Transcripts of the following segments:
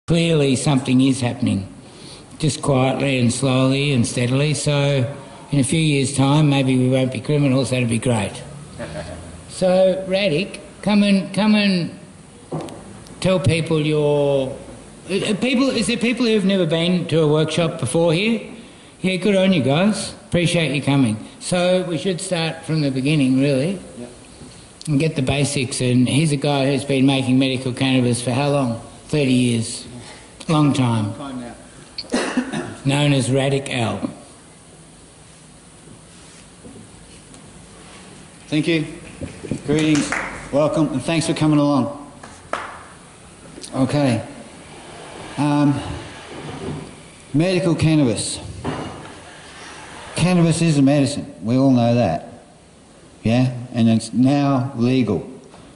Clearly something is happening, just quietly and slowly and steadily. So in a few years' time, maybe we won't be criminals. That'd be great. So, Radic, come and tell people is there people who've never been to a workshop before here? Yeah, good on you guys. Appreciate you coming. So we should start from the beginning, really, yep, and get the basics. And here's a guy who's been making medical cannabis for how long? 30 years. Long time. Long time now. Known as Radic L. Thank you. Greetings, welcome, and thanks for coming along. Okay. Medical cannabis. Cannabis is a medicine. We all know that. Yeah? And it's now legal.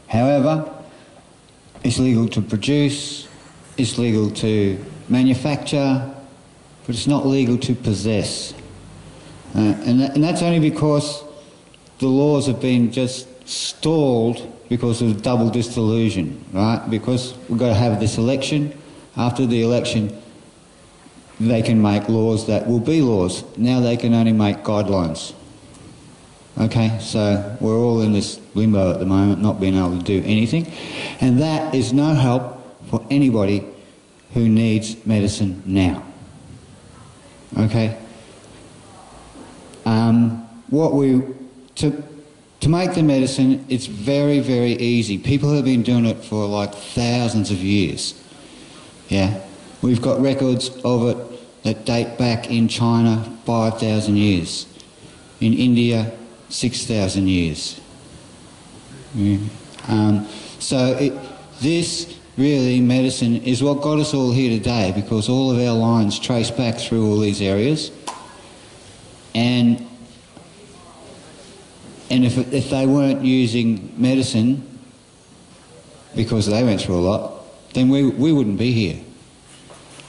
However, it's legal to produce, it's legal to manufacture, but it's not legal to possess. And that's only because the laws have been just stalled because of double disillusion, right? Because we've got to have this election. After the election, they can make laws that will be laws. Now they can only make guidelines. Okay, so we're all in this limbo at the moment, not being able to do anything. And that is no help for anybody who needs medicine now. Okay? To make the medicine, it's very, very easy. People have been doing it for like thousands of years. Yeah? We've got records of it that date back in China 5,000 years. In India, 6,000 years. This really, medicine, is what got us all here today, because all of our lines trace back through all these areas. And if they weren't using medicine, because they went through a lot, then we wouldn't be here.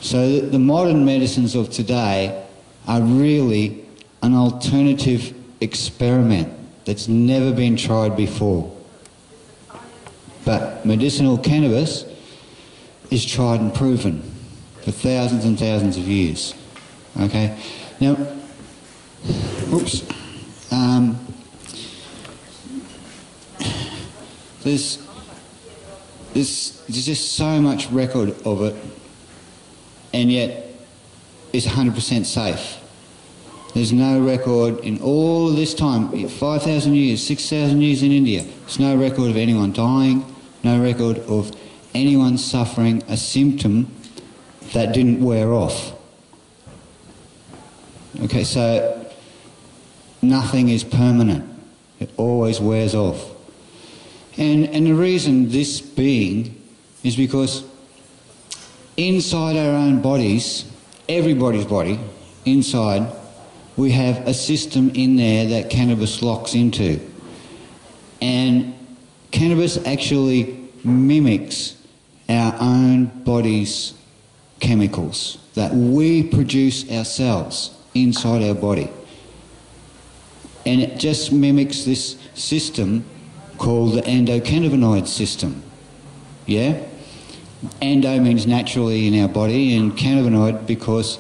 So the modern medicines of today are really an alternative experiment that's never been tried before. But medicinal cannabis is tried and proven for thousands and thousands of years. Okay? Now, oops. There's just so much record of it, and yet it's 100% safe. There's no record in all of this time, 5,000 years, 6,000 years in India. There's no record of anyone dying, no record of anyone suffering a symptom that didn't wear off. Okay, so nothing is permanent. It always wears off. And the reason this being is because inside our own bodies, everybody's body, inside, we have a system in there that cannabis locks into. And cannabis actually mimics our own body's chemicals that we produce ourselves inside our body. And it just mimics this system called the endocannabinoid system. Yeah? Endo means naturally in our body, and cannabinoid because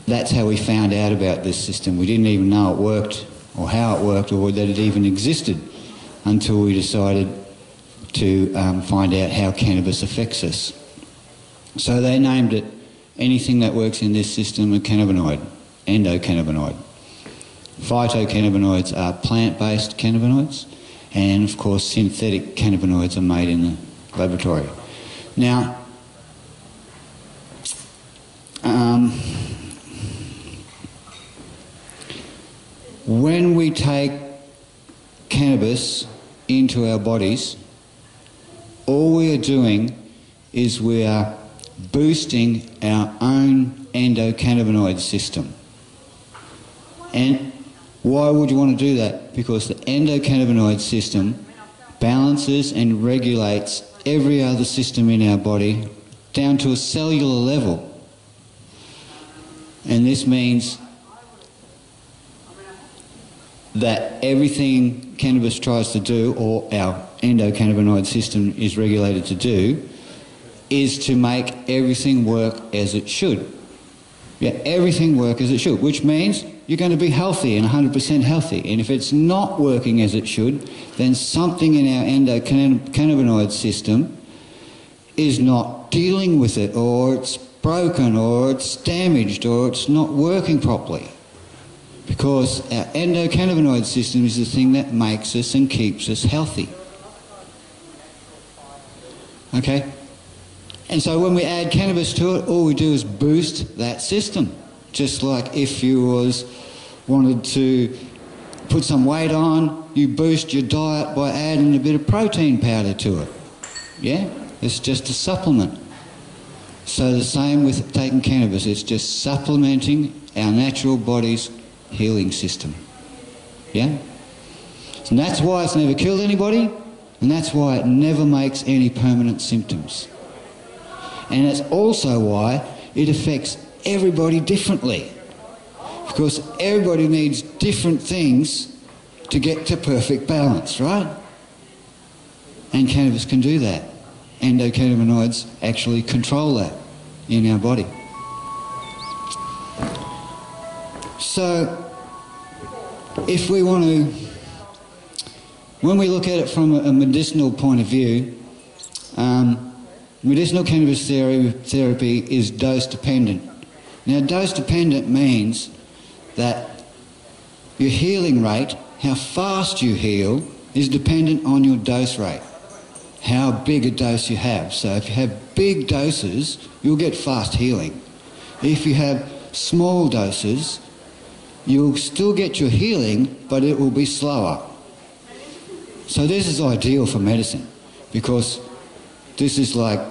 that's how we found out about this system. We didn't even know it worked, or how it worked, or that it even existed until we decided to find out how cannabis affects us. So they named it anything that works in this system a cannabinoid, endocannabinoid. Phytocannabinoids are plant-based cannabinoids, and of course synthetic cannabinoids are made in the laboratory. Now, when we take cannabis into our bodies, all we are doing is we are boosting our own endocannabinoid system. And why would you want to do that? Because the endocannabinoid system balances and regulates every other system in our body down to a cellular level. And this means that everything cannabis tries to do, or our endocannabinoid system is regulated to do, is to make everything work as it should. Yeah, everything work as it should, which means you're going to be healthy and 100% healthy. And if it's not working as it should, then something in our endocannabinoid system is not dealing with it, or it's broken, or it's damaged, or it's not working properly. Because our endocannabinoid system is the thing that makes us and keeps us healthy. Okay? And so when we add cannabis to it, all we do is boost that system. Just like if you wanted to put some weight on, you boost your diet by adding a bit of protein powder to it. Yeah? It's just a supplement. So the same with taking cannabis. It's just supplementing our natural body's healing system. Yeah? And that's why it's never killed anybody, and that's why it never makes any permanent symptoms. And it's also why it affects everybody differently. Because everybody needs different things to get to perfect balance, right? And cannabis can do that. Endocannabinoids actually control that in our body. So, if we want to, when we look at it from a medicinal point of view, medicinal cannabis therapy is dose dependent. Now, dose dependent means that your healing rate, how fast you heal, is dependent on your dose rate, how big a dose you have. So if you have big doses, you'll get fast healing. If you have small doses, you'll still get your healing, but it will be slower. So this is ideal for medicine, because this is like,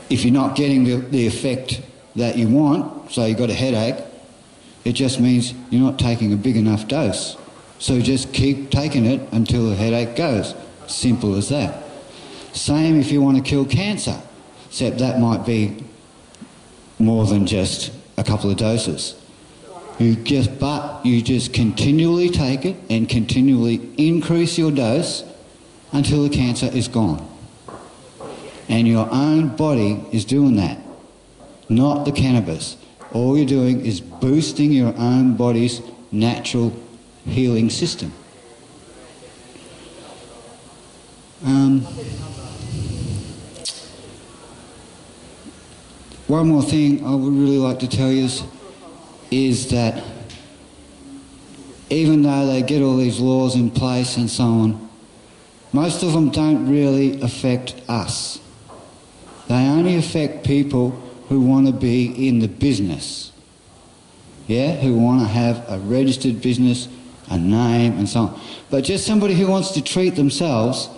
if you're not getting the effect that you want, so you've got a headache, it just means you're not taking a big enough dose. So just keep taking it until the headache goes. Simple as that. Same if you want to kill cancer, except that might be more than just a couple of doses. You just continually take it and continually increase your dose until the cancer is gone. And your own body is doing that, not the cannabis. All you're doing is boosting your own body's natural healing system. One more thing I would really like to tell you is that even though they get all these laws in place and so on, most of them don't really affect us. They only affect people who want to be in the business, yeah, who want to have a registered business, a name and so on. But just somebody who wants to treat themselves,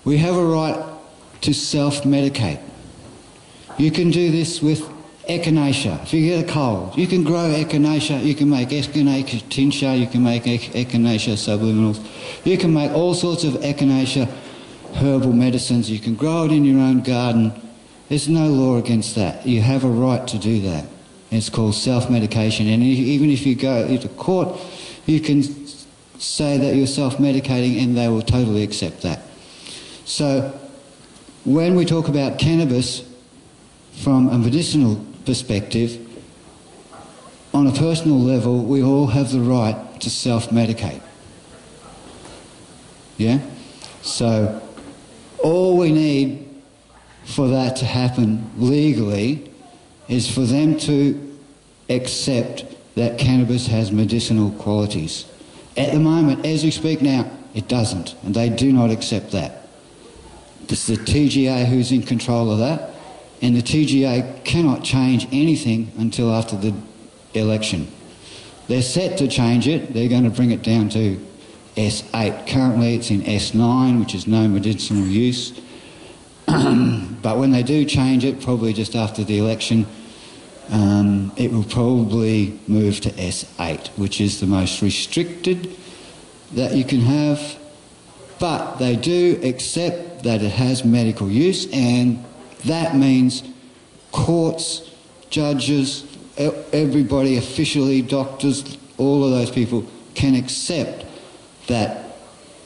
we have a right to self-medicate. You can do this with echinacea. If you get a cold, you can grow echinacea, you can make echinacea tincture, you can make echinacea subliminals, you can make all sorts of echinacea herbal medicines, you can grow it in your own garden. There's no law against that. You have a right to do that. It's called self-medication, and even if you go into court, you can say that you're self-medicating and they will totally accept that. So when we talk about cannabis from a medicinal perspective, on a personal level, we all have the right to self-medicate. Yeah? So all we need for that to happen legally is for them to accept that cannabis has medicinal qualities. At the moment, as we speak now, it doesn't, and they do not accept that. It's the TGA who's in control of that, and the TGA cannot change anything until after the election. They're set to change it. They're going to bring it down to S8. Currently it's in S9, which is no medicinal use. But when they do change it, probably just after the election, it will probably move to S8, which is the most restricted that you can have. But they do accept that it has medical use, and that means courts, judges, everybody officially, doctors, all of those people can accept that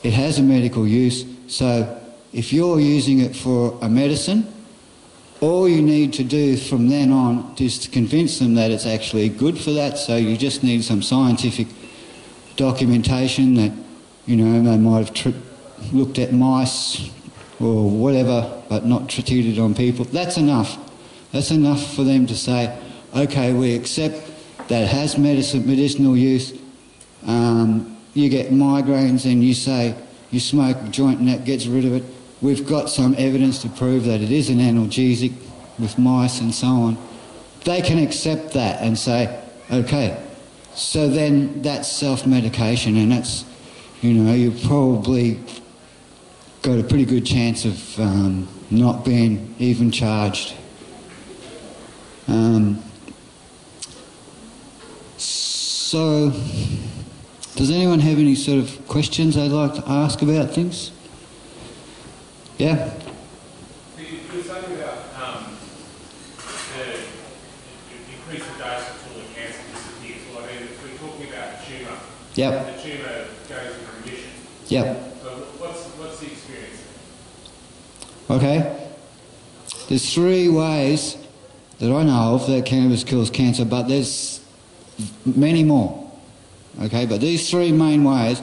it has a medical use, so if you're using it for a medicine, all you need to do from then on is to convince them that it's actually good for that. So you just need some scientific documentation that, you know, they might have looked at mice or whatever, but not treated on people. That's enough. That's enough for them to say, okay, we accept that it has medicinal use. You get migraines and you say you smoke a joint and that gets rid of it. We've got some evidence to prove that it is an analgesic with mice and so on. They can accept that and say, okay, so then that's self-medication, and that's, you know, you've probably got a pretty good chance of not being even charged. So, does anyone have any sort of questions they'd like to ask about things? Yeah? So you were saying about the increase the dose until the cancer disappears. Well, I mean, if we're talking about the tumour, Yep. the tumour goes into remission. Yep. So what's the experience? Okay. There's 3 ways that I know of that cannabis kills cancer, but there's many more. Okay, but these 3 main ways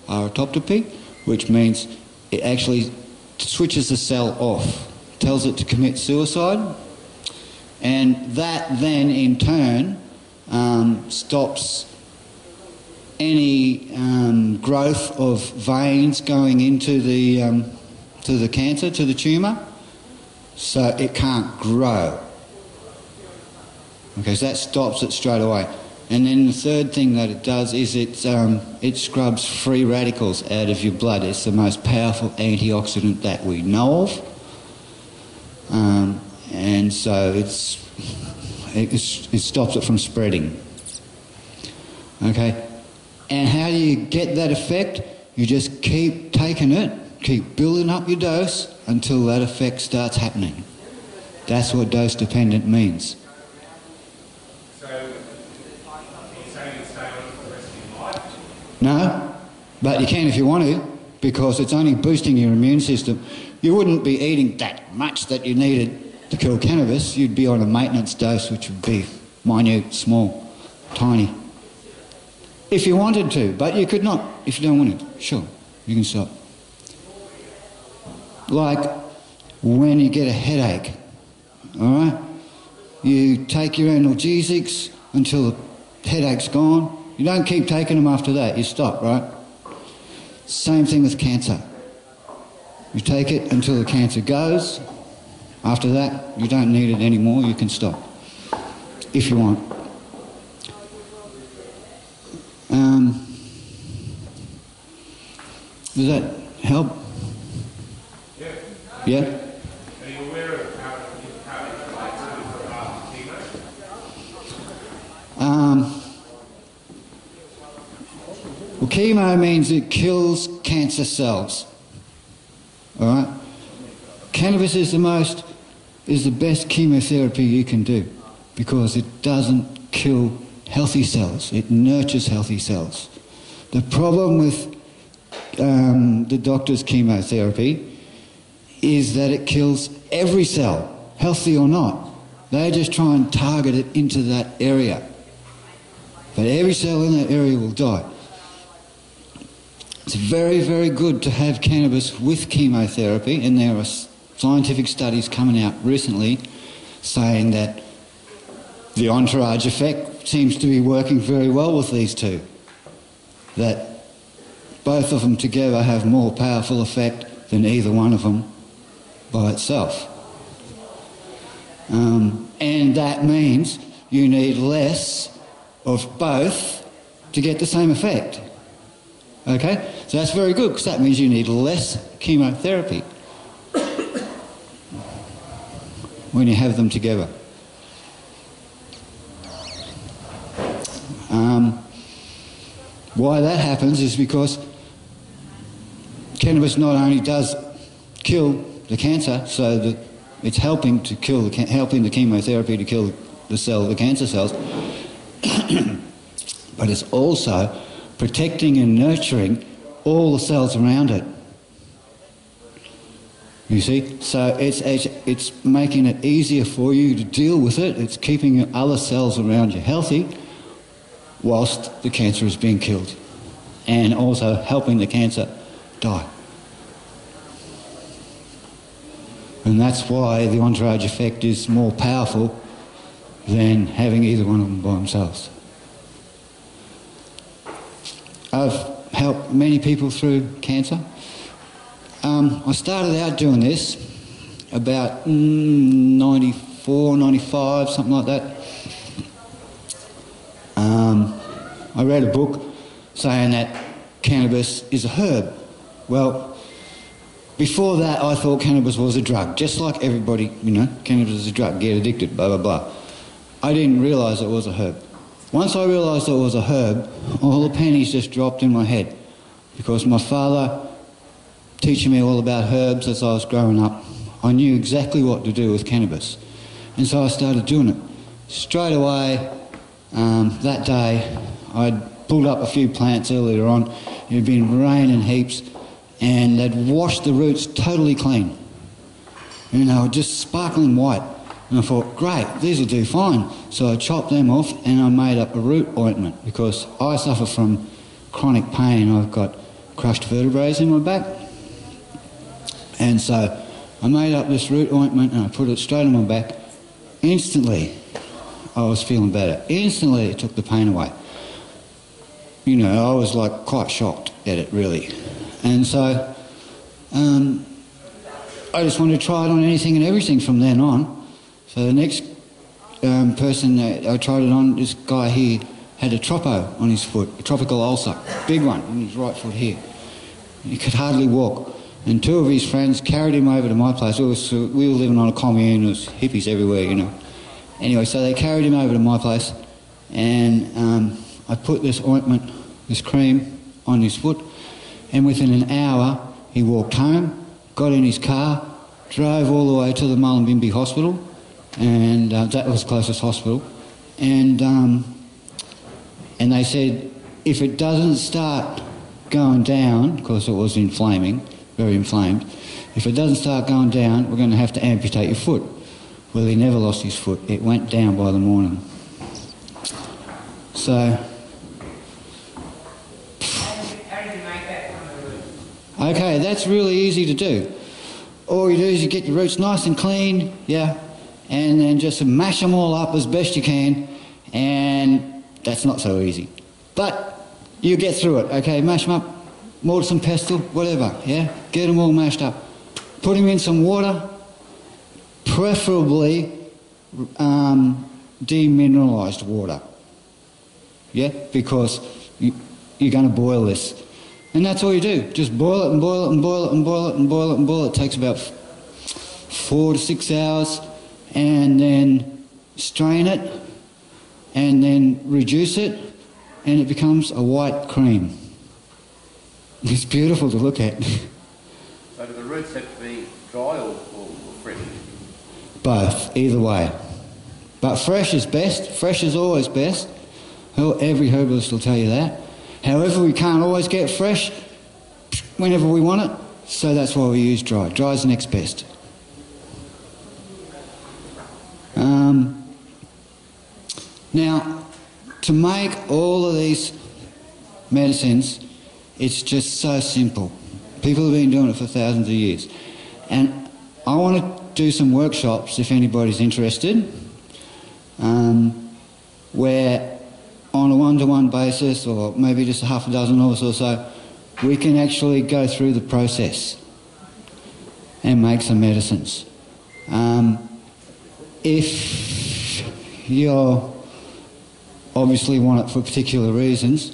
are autoptopy, which means it actually switches the cell off, tells it to commit suicide, and that then in turn stops any growth of veins going into the to the cancer, to the tumour, so it can't grow. Okay, so that stops it straight away. And then the third thing that it does is it scrubs free radicals out of your blood. It's the most powerful antioxidant that we know of. And so it stops it from spreading. Okay? And how do you get that effect? You just keep taking it, keep building up your dose until that effect starts happening. That's what dose dependent means. No, but you can if you want to, because it's only boosting your immune system. You wouldn't be eating that much that you needed to kill cannabis. You'd be on a maintenance dose, which would be minute, small, tiny. If you wanted to, but you could not. If you don't want to, sure, you can stop. Like when you get a headache, all right? You take your analgesics until the headache's gone. You don't keep taking them after that, you stop, right? Same thing with cancer. You take it until the cancer goes. After that, you don't need it anymore, you can stop. If you want. Does that help? Yeah. Yeah? Are you aware of how it relates to chemo? Well, chemo means it kills cancer cells. All right? Cannabis is the best chemotherapy you can do because it doesn't kill healthy cells. It nurtures healthy cells. The problem with the doctor's chemotherapy is that it kills every cell, healthy or not. They just try and target it into that area. But every cell in that area will die. It's very, very good to have cannabis with chemotherapy, and there are scientific studies coming out recently saying that the entourage effect seems to be working very well with these two. That both of them together have more powerful effect than either one of them by itself. And that means you need less of both to get the same effect. Okay? So that's very good, because that means you need less chemotherapy when you have them together. Why that happens is because cannabis not only does kill the cancer, so that it's helping to kill helping the chemotherapy to kill the cancer cells, but it's also protecting and nurturing all the cells around it. You see? So it's making it easier for you to deal with it. It's keeping your other cells around you healthy whilst the cancer is being killed, and also helping the cancer die. And that's why the entourage effect is more powerful than having either one of them by themselves. I've helped many people through cancer. I started out doing this about 94, 95, something like that. I read a book saying that cannabis is a herb. Well, before that I thought cannabis was a drug, just like everybody, you know, cannabis is a drug, get addicted, blah, blah, blah. I didn't realise it was a herb. Once I realised it was a herb, all the pennies just dropped in my head, because my father, teaching me all about herbs as I was growing up, I knew exactly what to do with cannabis. And so I started doing it. Straight away, that day, I'd pulled up a few plants earlier on. It had been raining heaps, and they'd washed the roots totally clean. You know, just sparkling white. And I thought, great, these will do fine. So I chopped them off and I made up a root ointment, because I suffer from chronic pain. I've got crushed vertebrae in my back. And so I made up this root ointment and I put it straight on my back. Instantly, I was feeling better. Instantly, it took the pain away. You know, I was like quite shocked at it, really. And so I just wanted to try it on anything and everything from then on. So the next person that I tried it on, this guy here had a tropo on his foot, a tropical ulcer, big one on his right foot here. He could hardly walk. And two of his friends carried him over to my place. We were living on a commune, there was hippies everywhere, you know. Anyway, so they carried him over to my place, and I put this ointment, this cream, on his foot, and within an hour he walked home, got in his car, drove all the way to the Mullumbimby Hospital, and that was the closest hospital, and they said if it doesn't start going down, because it was inflaming, very inflamed, if it doesn't start going down, we're going to have to amputate your foot. Well, he never lost his foot. It went down by the morning. So, How did you make that from the root? okay, that's really easy to do. All you do is you get your roots nice and clean, yeah, and then just mash them all up as best you can, and that's not so easy. But you get through it, okay, mash them up, mortar and pestle, whatever, yeah, get them all mashed up. Put them in some water, preferably demineralised water, yeah, because you're going to boil this. And that's all you do, just boil it and boil it and boil it and boil it and boil it and boil it. It takes about 4 to 6 hours, and then strain it, and then reduce it, and it becomes a white cream. It's beautiful to look at. So do the roots have to be dry or fresh? Both, either way. But fresh is best. Fresh is always best. Every herbalist will tell you that. However, we can't always get fresh whenever we want it, so that's why we use dry. Dry is the next best. Now, to make all of these medicines, it's just so simple. People have been doing it for thousands of years. And I want to do some workshops, if anybody's interested, where on a one-to-one basis, or maybe just a half a dozen of us or so, we can actually go through the process and make some medicines. If you obviously want it for particular reasons,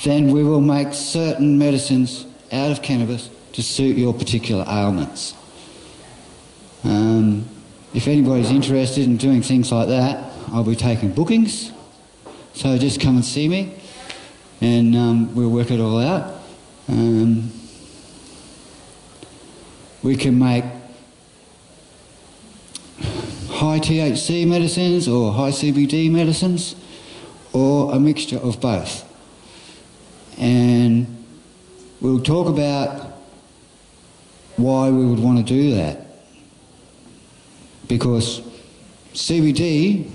then we will make certain medicines out of cannabis to suit your particular ailments. If anybody's interested in doing things like that, I'll be taking bookings, so just come and see me, and we'll work it all out. We can make high THC medicines or high CBD medicines, or a mixture of both. And we'll talk about why we would want to do that. Because CBD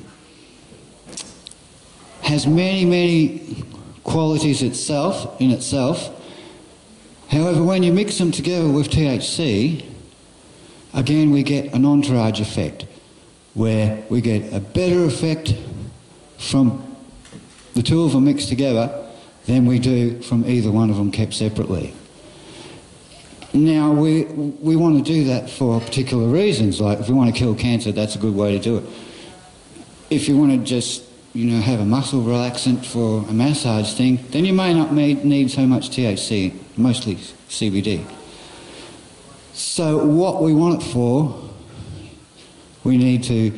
has many, many qualities in itself. However, when you mix them together with THC, again we get an entourage effect, where we get a better effect from the two of them mixed together than we do from either one of them kept separately. Now, we want to do that for particular reasons, like if we want to kill cancer, that's a good way to do it. If you want to just, have a muscle relaxant for a massage thing, then you may not need so much THC, mostly CBD. So what we want it for, we need to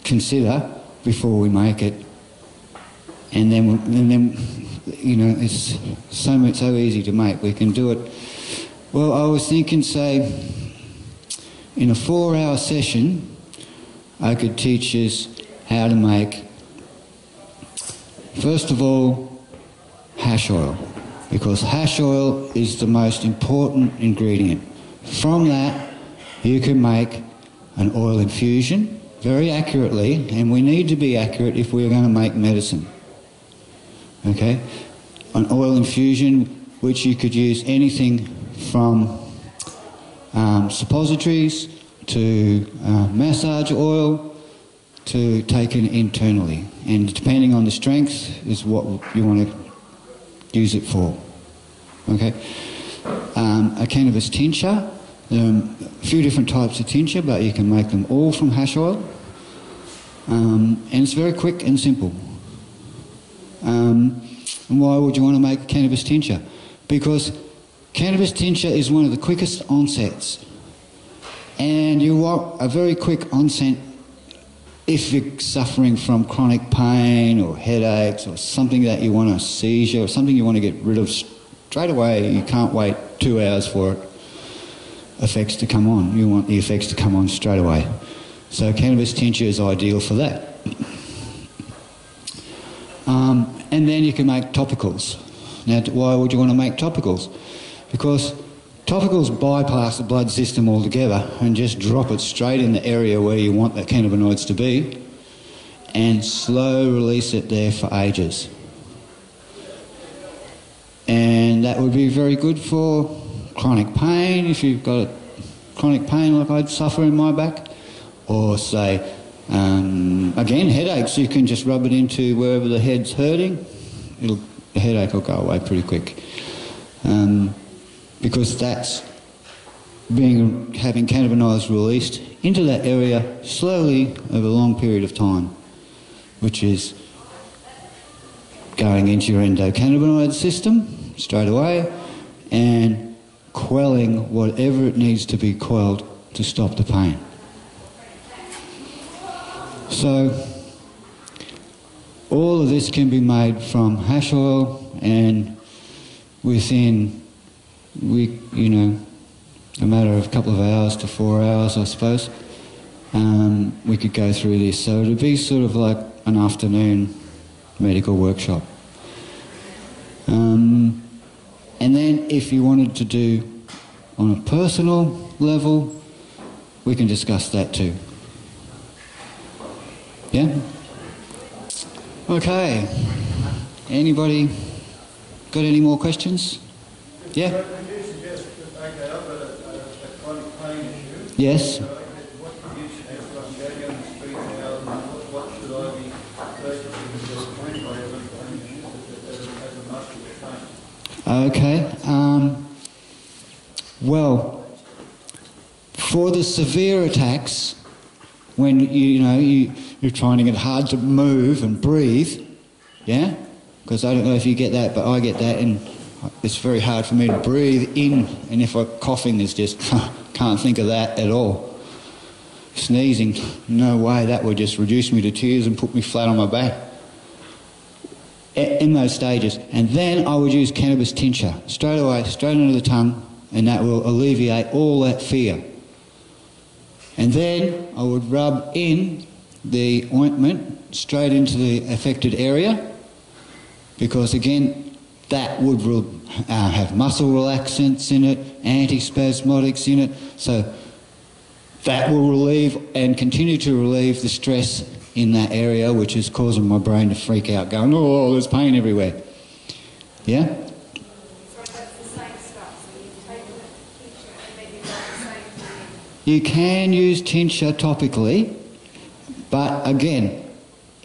consider before we make it. And then it's so easy to make. We can do it. Well, I was thinking, say, in a 4-hour session, I could teach us how to make, first of all, hash oil, because hash oil is the most important ingredient. From that, you can make an oil infusion very accurately, and we need to be accurate if we're going to make medicine. Okay? An oil infusion, which you could use anything from suppositories to massage oil to taken internally. And depending on the strength is what you want to use it for. Okay? A cannabis tincture. There are a few different types of tincture, but you can make them all from hash oil. And it's very quick and simple. And why would you want to make a cannabis tincture? Because cannabis tincture is one of the quickest onsets. And you want a very quick onset if you're suffering from chronic pain or headaches or something that you want a seizure or something you want to get rid of straight away. You can't wait 2 hours for effects to come on. You want the effects to come on straight away. So cannabis tincture is ideal for that. And then you can make topicals. Now, why would you want to make topicals? Because topicals bypass the blood system altogether and just drop it straight in the area where you want the cannabinoids to be and slow release it there for ages. And that would be very good for chronic pain, if you've got chronic pain like I'd suffer in my back, or say, again, headaches, you can just rub it into wherever the head's hurting. The headache will go away pretty quick. Because that's having cannabinoids released into that area slowly over a long period of time, which is going into your endocannabinoid system straight away and quelling whatever it needs to be quelled to stop the pain. So all of this can be made from hash oil, and within a matter of a couple of hours to 4 hours, I suppose, we could go through this. So it would be sort of like an afternoon medical workshop. And then if you wanted to do on a personal level, we can discuss that too. Yeah? Okay. Anybody got any more questions? Yeah? Could you suggest that, okay, I've got a chronic pain issue. Yes. What would you suggest I can go down the street now, and what should I be purchasing for the pain I have a pain issue as a muscular pain? Okay. Well, for the severe attacks, when you're finding it hard to move and breathe, yeah? Because I don't know if you get that, but I get that, and it's very hard for me to breathe in, and if I'm coughing, it's just can't think of that at all. Sneezing, no way, that would just reduce me to tears and put me flat on my back. In those stages. And then I would use cannabis tincture straight away, straight under the tongue, and that will alleviate all that fear. And then I would rub in the ointment straight into the affected area, because again, that would have muscle relaxants in it, antispasmodics in it, so that will relieve and continue to relieve the stress in that area, which is causing my brain to freak out, going, oh, there's pain everywhere. Yeah? So that's the same stuff, so you take the tincture and then you do the same thing. You can use tincture topically, but again,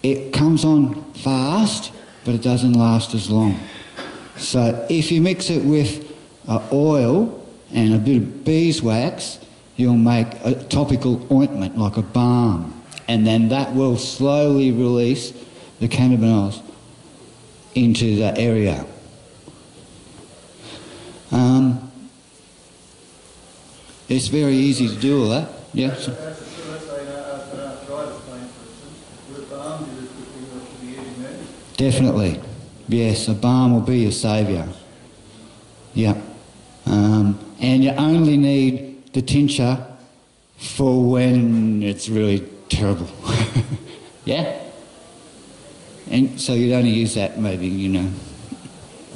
it comes on fast, but it doesn't last as long. So if you mix it with oil and a bit of beeswax, you'll make a topical ointment, like a balm, and then that will slowly release the cannabinoids into that area. It's very easy to do all that. Yeah. Let's say an arthritis pain, for instance, would a balm be the good thing that should be using then? Definitely. Yes, a balm will be your saviour. Yeah. And you only need the tincture for when it's really terrible. Yeah? And so you'd only use that maybe, you know,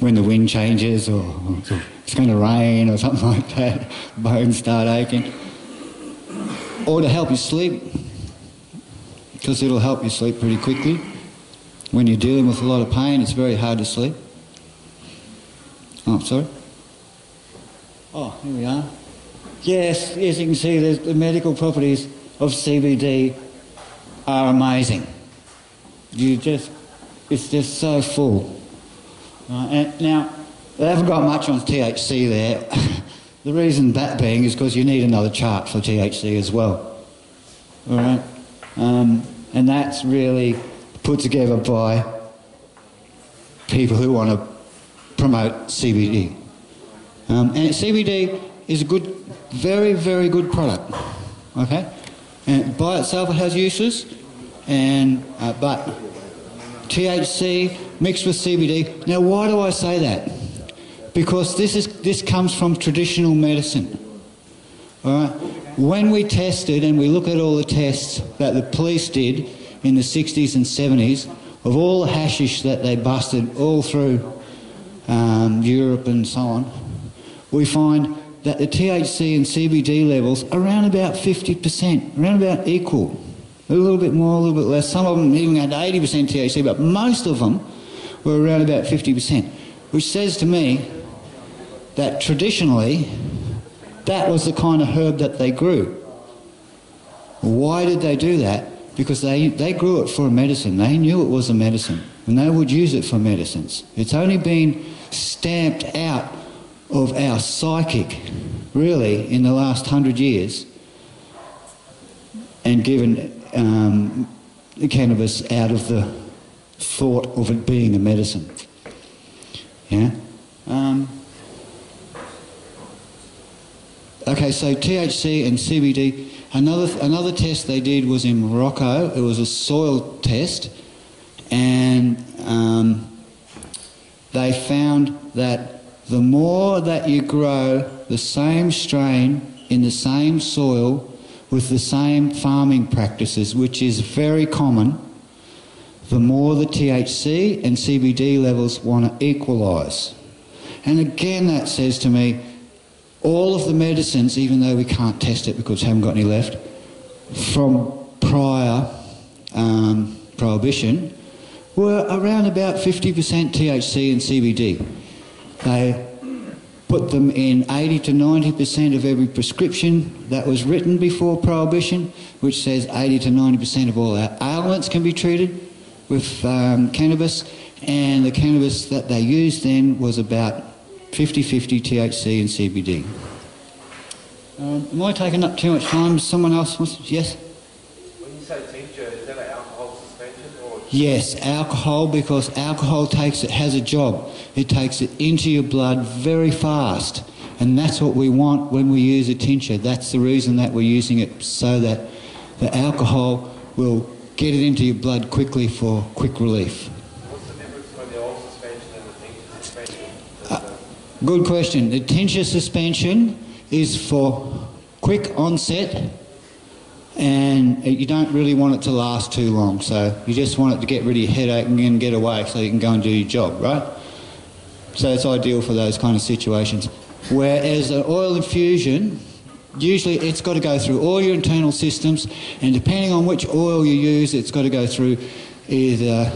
when the wind changes or it's going to rain or something like that, bones start aching. Or to help you sleep, because it'll help you sleep pretty quickly. When you're dealing with a lot of pain, it's very hard to sleep. Oh, sorry. Oh, here we are. Yes, as you can see, the medical properties of CBD are amazing. It's just so full. And now, they haven't got much on THC there. The reason that being is because you need another chart for THC as well. All right? And that's really put together by people who want to promote CBD. And CBD is a good, very, very good product. Okay? And by itself it has uses, and but THC mixed with CBD. Now, why do I say that? Because this comes from traditional medicine. All right? When we tested, and we look at all the tests that the police did in the 60s and 70s, of all the hashish that they busted all through Europe and so on, we find that the THC and CBD levels are around about 50%, around about equal. A little bit more, a little bit less. Some of them even had 80% THC, but most of them were around about 50%, which says to me that traditionally that was the kind of herb that they grew. Why did they do that? Because they grew it for a medicine. They knew it was a medicine, and they would use it for medicines. It's only been stamped out of our psychic, really, in the last 100 years, and given the cannabis out of the thought of it being a medicine. Yeah. Okay, so THC and CBD. Another test they did was in Morocco. It was a soil test, and they found that the more that you grow the same strain in the same soil with the same farming practices, which is very common, the more the THC and CBD levels want to equalise. And again, that says to me, all of the medicines, even though we can't test it because we haven't got any left, from prior prohibition, were around about 50% THC and CBD. They put them in 80 to 90% of every prescription that was written before prohibition, which says 80 to 90% of all our ailments can be treated with cannabis, and the cannabis that they used then was about 50-50 THC and CBD. Am I taking up too much time? Someone else wants to... Yes? When you say tincture, is that an alcohol suspension or? Yes, alcohol, because alcohol has a job. It takes it into your blood very fast, and that's what we want when we use a tincture. That's the reason that we're using it, so that the alcohol will get it into your blood quickly for quick relief. What's the difference between the oil suspension and the tincture suspension? Good question. The tincture suspension is for quick onset, and you don't really want it to last too long, so you just want it to get rid of your headache and then get away so you can go and do your job, right? So it's ideal for those kind of situations. Whereas an oil infusion, usually it's got to go through all your internal systems, and depending on which oil you use, it's got to go through either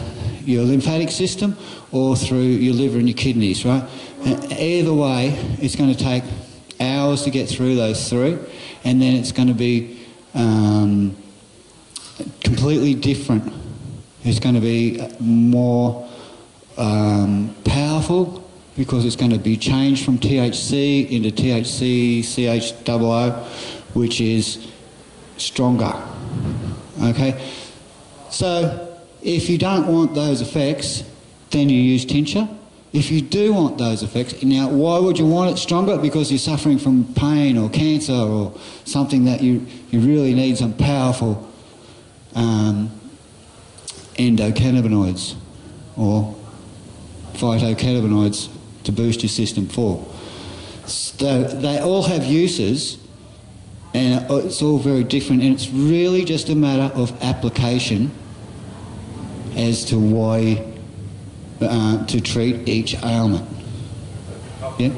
your lymphatic system or through your liver and your kidneys, right? And either way, it's going to take hours to get through those three, and then it's going to be completely different. It's going to be more powerful because it's going to be changed from THC into THC CHOO, which is stronger. Okay? So if you don't want those effects, then you use tincture. If you do want those effects, now why would you want it stronger? Because you're suffering from pain or cancer or something that you really need some powerful endocannabinoids or phytocannabinoids to boost your system for. So they all have uses, and it's all very different, and it's really just a matter of application as to why to treat each ailment. Yeah?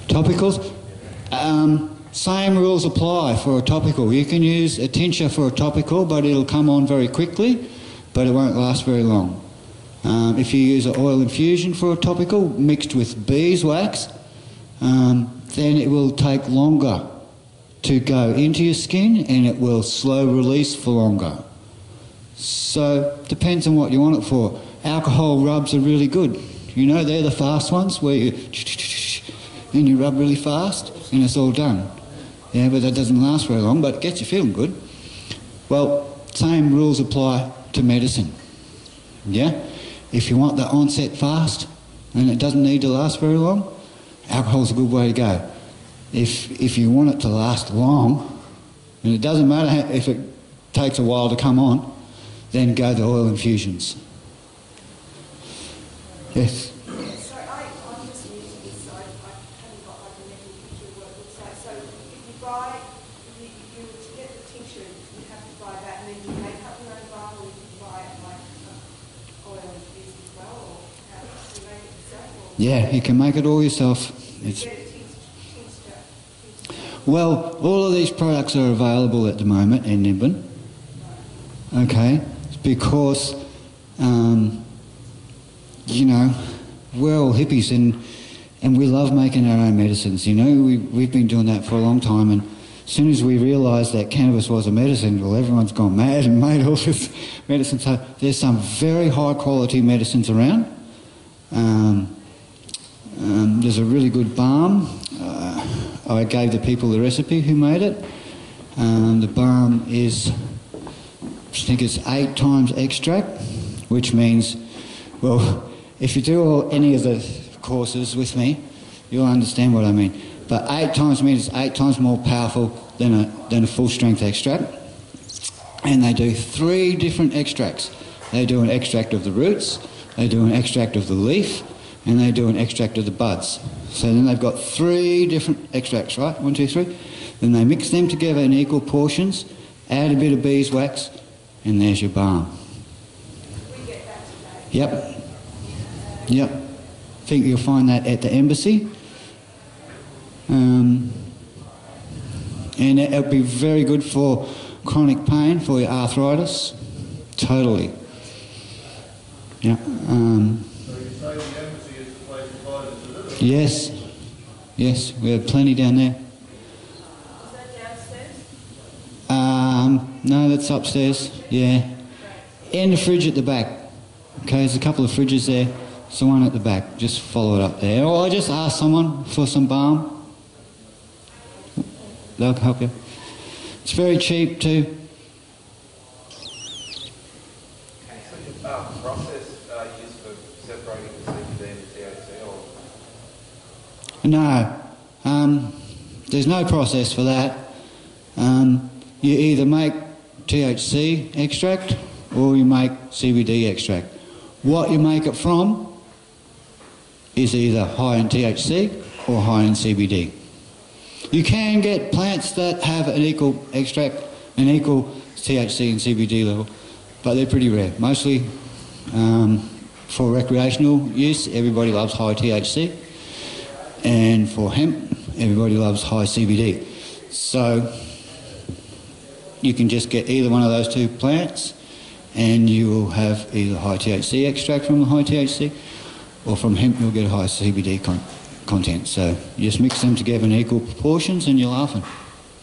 Topicals? Same rules apply for a topical. You can use a tincture for a topical, but it'll come on very quickly, but it won't last very long. If you use an oil infusion for a topical mixed with beeswax, then it will take longer to go into your skin, and it will slow release for longer. So depends on what you want it for. Alcohol rubs are really good. You know, they're the fast ones where you and you rub really fast and it's all done. Yeah, but that doesn't last very long, but it gets you feeling good. Well, same rules apply to medicine. Yeah? If you want the onset fast and it doesn't need to last very long, alcohol's a good way to go. If you want it to last long, and it doesn't matter if it takes a while to come on, then go the oil infusions. Yes? So I'm just new to this, so I haven't got like a mental picture of what it looks like. So if you buy, you to get the tincture, you have to buy that, and then you make up your own balm, or you can buy it like oil infused as well, or how do you make it yourself? Or Yeah, you can make it all yourself. It's, get a tincture. well, all of these products are available at the moment in Nimbin. Okay? Because, you know, we're all hippies and we love making our own medicines. You know, we've been doing that for a long time, and as soon as we realised that cannabis was a medicine, well, everyone's gone mad and made all this medicine. So there's some very high quality medicines around. There's a really good balm. I gave the people the recipe who made it. The balm is, I think it's 8 times extract, which means, well, if you do any of the courses with me, you'll understand what I mean. But 8 times means it's 8 times more powerful than a full strength extract. And they do 3 different extracts. They do an extract of the roots, they do an extract of the leaf, and they do an extract of the buds. So then they've got 3 different extracts, right? 1, 2, 3. Then they mix them together in equal portions, add a bit of beeswax, and there's your balm. We get that today. Yep. Yep. I think you'll find that at the embassy. And it'll be very good for chronic pain, for your arthritis. Totally. Yeah. So you say the embassy is the place to buy this, is it? Yes. Yes, we have plenty down there. Is that downstairs? No, that's upstairs. Yeah. And the fridge at the back. Okay, there's a couple of fridges there. It's the one at the back. Just follow it up there. Or I just ask someone for some balm. They'll help you. It's very cheap too. Okay, so the process used for separating the CBD and the THC, or? No. There's no process for that. You either make THC extract or you make CBD extract. What you make it from is either high in THC or high in CBD. You can get plants that have an equal extract, an equal THC and CBD level, but they're pretty rare. Mostly for recreational use, everybody loves high THC, and for hemp, everybody loves high CBD. So you can just get either one of those two plants, and you will have either high THC extract from the high THC, or from hemp you'll get a high CBD content. So you just mix them together in equal proportions, and you're laughing.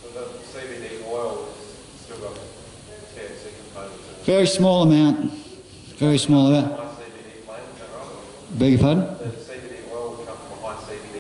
So the CBD oil is still got THC components in it. Very small amount. Very small amount. My CBD plant, is that right? Beg your pardon? The